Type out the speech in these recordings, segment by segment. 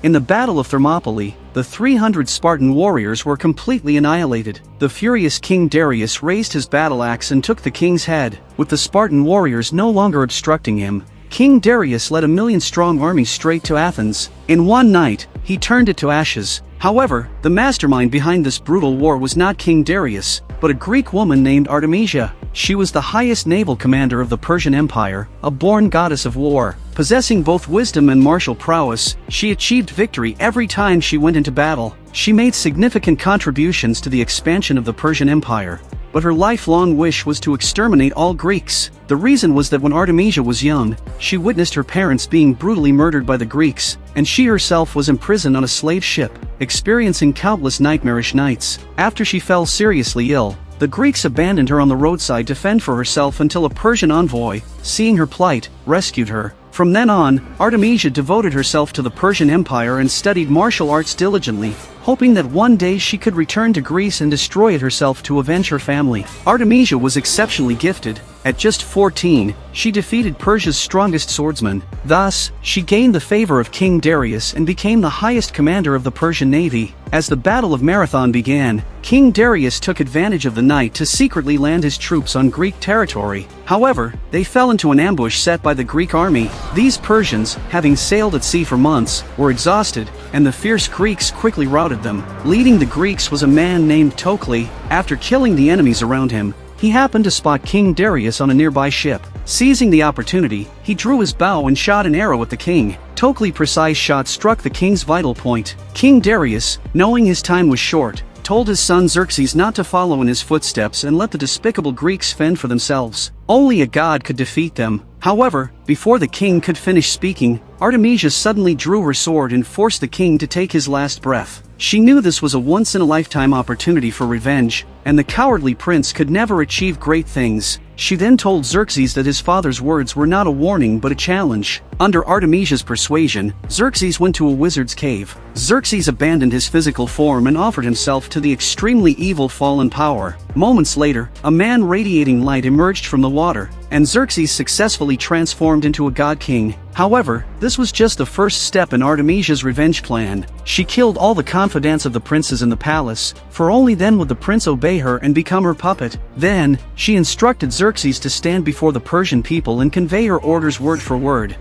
In the Battle of Thermopylae, the 300 Spartan warriors were completely annihilated. The furious King Darius raised his battle axe and took the king's head. With the Spartan warriors no longer obstructing him, King Darius led a 1,000,000-strong army straight to Athens. In one night, he turned it to ashes. However, the mastermind behind this brutal war was not King Darius, but a Greek woman named Artemisia. She was the highest naval commander of the Persian Empire, a born goddess of war. Possessing both wisdom and martial prowess, she achieved victory every time she went into battle. She made significant contributions to the expansion of the Persian Empire, but her lifelong wish was to exterminate all Greeks. The reason was that when Artemisia was young, she witnessed her parents being brutally murdered by the Greeks, and she herself was imprisoned on a slave ship, experiencing countless nightmarish nights. After she fell seriously ill, the Greeks abandoned her on the roadside to fend for herself until a Persian envoy, seeing her plight, rescued her. From then on, Artemisia devoted herself to the Persian Empire and studied martial arts diligently, hoping that one day she could return to Greece and destroy it herself to avenge her family. Artemisia was exceptionally gifted. At just 14, she defeated Persia's strongest swordsman. Thus, she gained the favor of King Darius and became the highest commander of the Persian navy. As the Battle of Marathon began, King Darius took advantage of the night to secretly land his troops on Greek territory. However, they fell into an ambush set by the Greek army. These Persians, having sailed at sea for months, were exhausted, and the fierce Greeks quickly routed them. Leading the Greeks was a man named Tokly. After killing the enemies around him, he happened to spot King Darius on a nearby ship. Seizing the opportunity, he drew his bow and shot an arrow at the king. Tokly's precise shot struck the king's vital point. King Darius, knowing his time was short, told his son Xerxes not to follow in his footsteps and let the despicable Greeks fend for themselves. Only a god could defeat them. However, before the king could finish speaking, Artemisia suddenly drew her sword and forced the king to take his last breath. She knew this was a once-in-a-lifetime opportunity for revenge, and the cowardly prince could never achieve great things. She then told Xerxes that his father's words were not a warning but a challenge. Under Artemisia's persuasion, Xerxes went to a wizard's cave. Xerxes abandoned his physical form and offered himself to the extremely evil fallen power. Moments later, a man radiating light emerged from the water, and Xerxes successfully transformed into a god-king. However, this was just the first step in Artemisia's revenge plan. She killed all the confidants of the princes in the palace, for only then would the prince obey her and become her puppet. Then, she instructed Xerxes to stand before the Persian people and convey her orders word for word.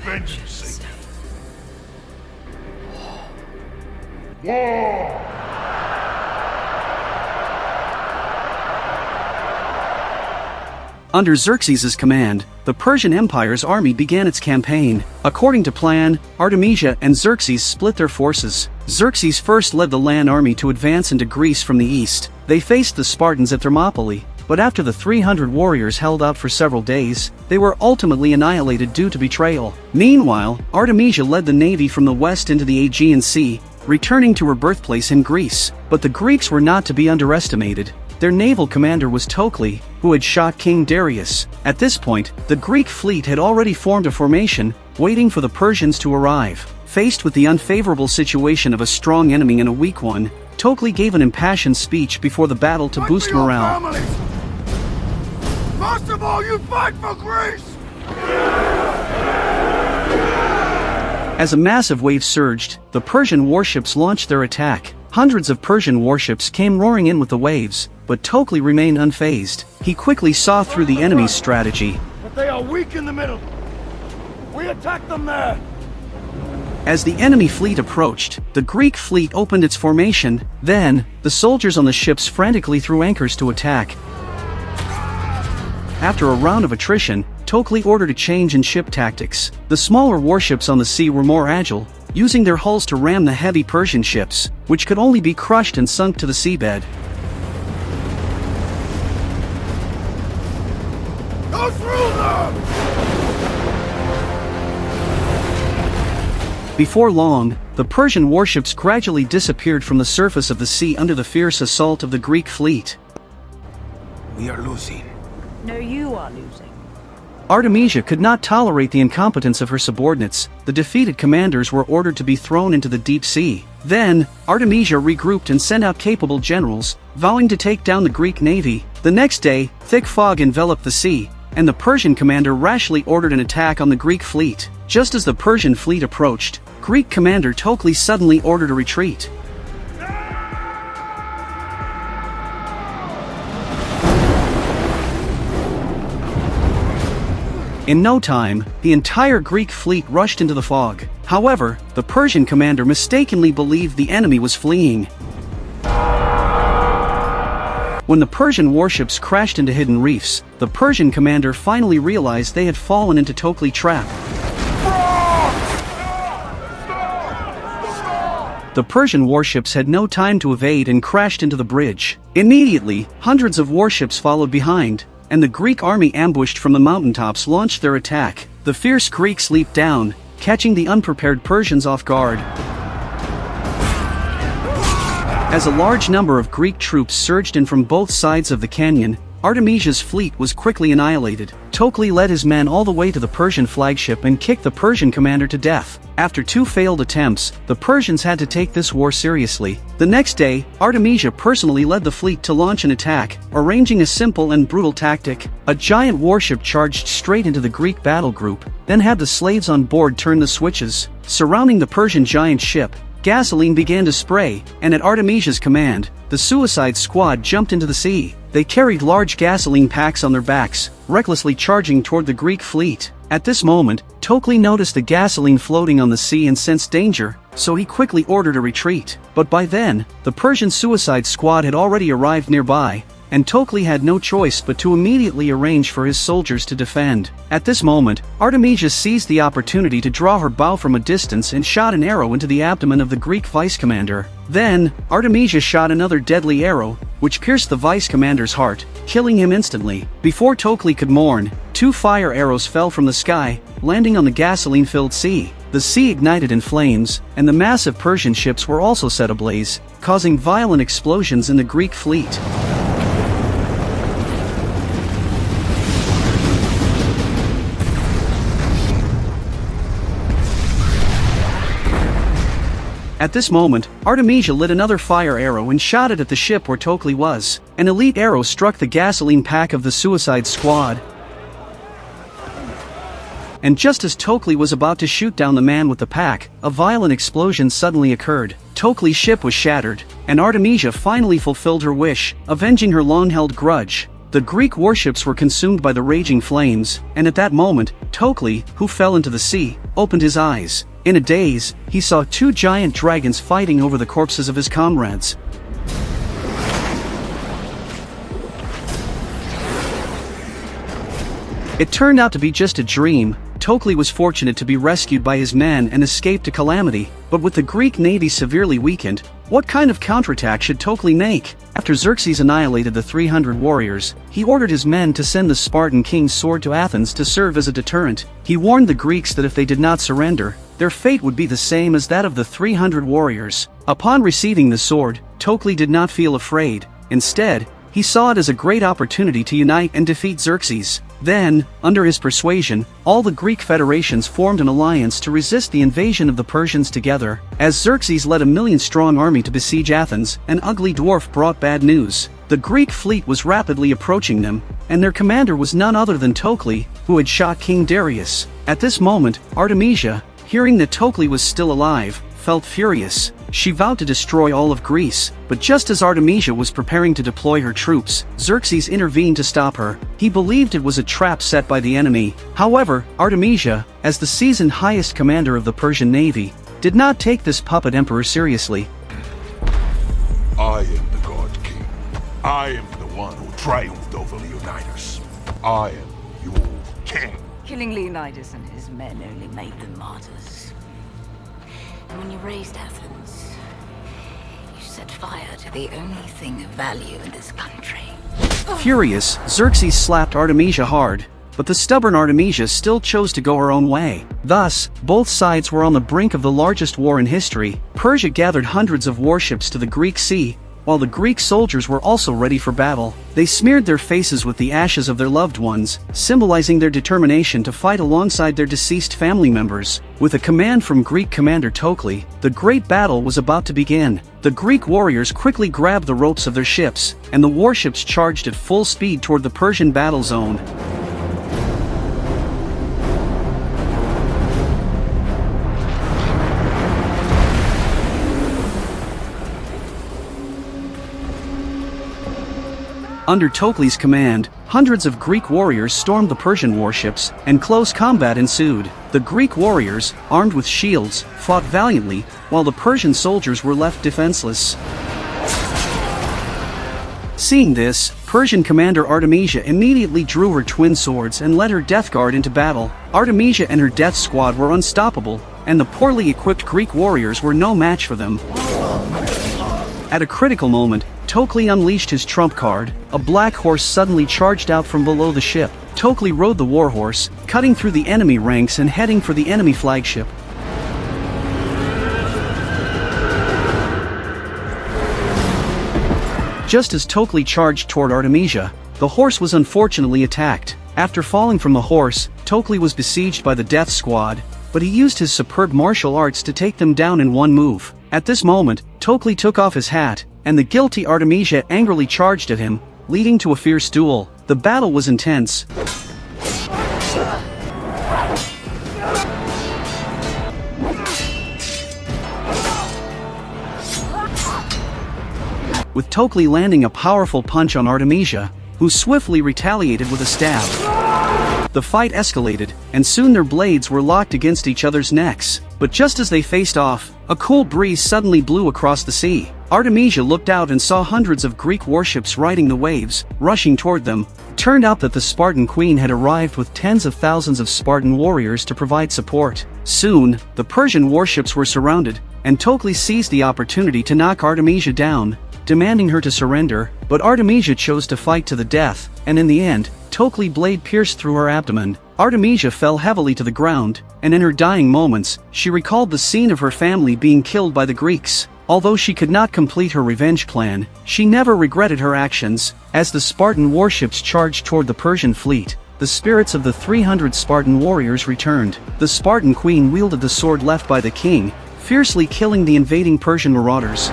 Vengeance. War! Under Xerxes' command, the Persian Empire's army began its campaign. According to plan, Artemisia and Xerxes split their forces. Xerxes first led the land army to advance into Greece from the east. They faced the Spartans at Thermopylae, but after the 300 warriors held out for several days, they were ultimately annihilated due to betrayal. Meanwhile, Artemisia led the navy from the west into the Aegean Sea, returning to her birthplace in Greece. But the Greeks were not to be underestimated. Their naval commander was Tokly, who had shot King Darius. At this point, the Greek fleet had already formed a formation, waiting for the Persians to arrive. Faced with the unfavorable situation of a strong enemy and a weak one, Tokly gave an impassioned speech before the battle to boost morale. Most of all, you fight for Greece! As a massive wave surged, the Persian warships launched their attack. Hundreds of Persian warships came roaring in with the waves, but Tokly remained unfazed. He quickly saw through the enemy's strategy. But they are weak in the middle. We attack them there. As the enemy fleet approached, the Greek fleet opened its formation. Then, the soldiers on the ships frantically threw anchors to attack. After a round of attrition, Tokly ordered a change in ship tactics. The smaller warships on the sea were more agile, using their hulls to ram the heavy Persian ships, which could only be crushed and sunk to the seabed. Go through them! Before long, the Persian warships gradually disappeared from the surface of the sea under the fierce assault of the Greek fleet. We are losing. No, you are losing. Artemisia could not tolerate the incompetence of her subordinates. The defeated commanders were ordered to be thrown into the deep sea. Then, Artemisia regrouped and sent out capable generals, vowing to take down the Greek navy. The next day, thick fog enveloped the sea, and the Persian commander rashly ordered an attack on the Greek fleet. Just as the Persian fleet approached, Greek commander Tokly suddenly ordered a retreat. In no time, the entire Greek fleet rushed into the fog. However, the Persian commander mistakenly believed the enemy was fleeing. When the Persian warships crashed into hidden reefs, the Persian commander finally realized they had fallen into Tokly trap. The Persian warships had no time to evade and crashed into the bridge. Immediately, hundreds of warships followed behind, and the Greek army ambushed from the mountaintops launched their attack. The fierce Greeks leaped down, catching the unprepared Persians off guard. As a large number of Greek troops surged in from both sides of the canyon, Artemisia's fleet was quickly annihilated. Tokly led his men all the way to the Persian flagship and kicked the Persian commander to death. After 2 failed attempts, the Persians had to take this war seriously. The next day, Artemisia personally led the fleet to launch an attack, arranging a simple and brutal tactic. A giant warship charged straight into the Greek battle group, then had the slaves on board turn the switches. Surrounding the Persian giant ship, gasoline began to spray, and at Artemisia's command, the Suicide Squad jumped into the sea. They carried large gasoline packs on their backs, recklessly charging toward the Greek fleet. At this moment, Tokly noticed the gasoline floating on the sea and sensed danger, so he quickly ordered a retreat. But by then, the Persian Suicide Squad had already arrived nearby, and Tokly had no choice but to immediately arrange for his soldiers to defend. At this moment, Artemisia seized the opportunity to draw her bow from a distance and shot an arrow into the abdomen of the Greek vice commander. Then, Artemisia shot another deadly arrow, which pierced the vice commander's heart, killing him instantly. Before Tokly could mourn, 2 fire arrows fell from the sky, landing on the gasoline-filled sea. The sea ignited in flames, and the massive Persian ships were also set ablaze, causing violent explosions in the Greek fleet. At this moment, Artemisia lit another fire arrow and shot it at the ship where Tokly was. An elite arrow struck the gasoline pack of the Suicide Squad. And just as Tokly was about to shoot down the man with the pack, a violent explosion suddenly occurred. Tokly's ship was shattered, and Artemisia finally fulfilled her wish, avenging her long-held grudge. The Greek warships were consumed by the raging flames, and at that moment, Tokly, who fell into the sea, opened his eyes. In a daze, he saw 2 giant dragons fighting over the corpses of his comrades. It turned out to be just a dream. Tokly was fortunate to be rescued by his men and escaped to calamity, but with the Greek navy severely weakened, what kind of counterattack should Tokly make? After Xerxes annihilated the 300 warriors, he ordered his men to send the Spartan king's sword to Athens to serve as a deterrent. He warned the Greeks that if they did not surrender, their fate would be the same as that of the 300 warriors. Upon receiving the sword, Tokly did not feel afraid. Instead, he saw it as a great opportunity to unite and defeat Xerxes. Then, under his persuasion, all the Greek federations formed an alliance to resist the invasion of the Persians together. As Xerxes led a 1,000,000-strong army to besiege Athens, an ugly dwarf brought bad news. The Greek fleet was rapidly approaching them, and their commander was none other than Tokly, who had shot King Darius. At this moment, Artemisia, hearing that Tokly was still alive, felt furious. She vowed to destroy all of Greece, but just as Artemisia was preparing to deploy her troops, Xerxes intervened to stop her. He believed it was a trap set by the enemy. However, Artemisia, as the seasoned highest commander of the Persian navy, did not take this puppet emperor seriously. I am the God King. I am the one who triumphed over Leonidas. I am your king. Killing Leonidas and his men only made them martyrs. And when you raised Athens, you set fire to the only thing of value in this country. Furious, Xerxes slapped Artemisia hard, but the stubborn Artemisia still chose to go her own way. Thus, both sides were on the brink of the largest war in history. Persia gathered hundreds of warships to the Greek Sea, while the Greek soldiers were also ready for battle. They smeared their faces with the ashes of their loved ones, symbolizing their determination to fight alongside their deceased family members. With a command from Greek commander Tokly, the great battle was about to begin. The Greek warriors quickly grabbed the ropes of their ships, and the warships charged at full speed toward the Persian battle zone. Under Tokli's command, hundreds of Greek warriors stormed the Persian warships, and close combat ensued. The Greek warriors, armed with shields, fought valiantly, while the Persian soldiers were left defenseless. Seeing this, Persian commander Artemisia immediately drew her twin swords and led her death guard into battle. Artemisia and her death squad were unstoppable, and the poorly equipped Greek warriors were no match for them. At a critical moment, Tokli unleashed his trump card. A black horse suddenly charged out from below the ship. Tokli rode the warhorse, cutting through the enemy ranks and heading for the enemy flagship. Just as Tokli charged toward Artemisia, the horse was unfortunately attacked. After falling from the horse, Tokli was besieged by the death squad, but he used his superb martial arts to take them down in one move. At this moment, Tokli took off his hat, and the guilty Artemisia angrily charged at him, leading to a fierce duel. The battle was intense. With Tokli landing a powerful punch on Artemisia, who swiftly retaliated with a stab. The fight escalated, and soon their blades were locked against each other's necks. But just as they faced off, a cool breeze suddenly blew across the sea. Artemisia looked out and saw hundreds of Greek warships riding the waves, rushing toward them. It turned out that the Spartan queen had arrived with tens of thousands of Spartan warriors to provide support. Soon, the Persian warships were surrounded, and Tokli seized the opportunity to knock Artemisia down, demanding her to surrender, but Artemisia chose to fight to the death, and in the end, Tokli blade pierced through her abdomen. Artemisia fell heavily to the ground, and in her dying moments, she recalled the scene of her family being killed by the Greeks. Although she could not complete her revenge plan, she never regretted her actions. As the Spartan warships charged toward the Persian fleet, the spirits of the 300 Spartan warriors returned. The Spartan queen wielded the sword left by the king, fiercely killing the invading Persian marauders.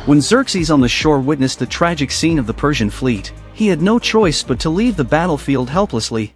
When Xerxes on the shore witnessed the tragic scene of the Persian fleet, he had no choice but to leave the battlefield helplessly.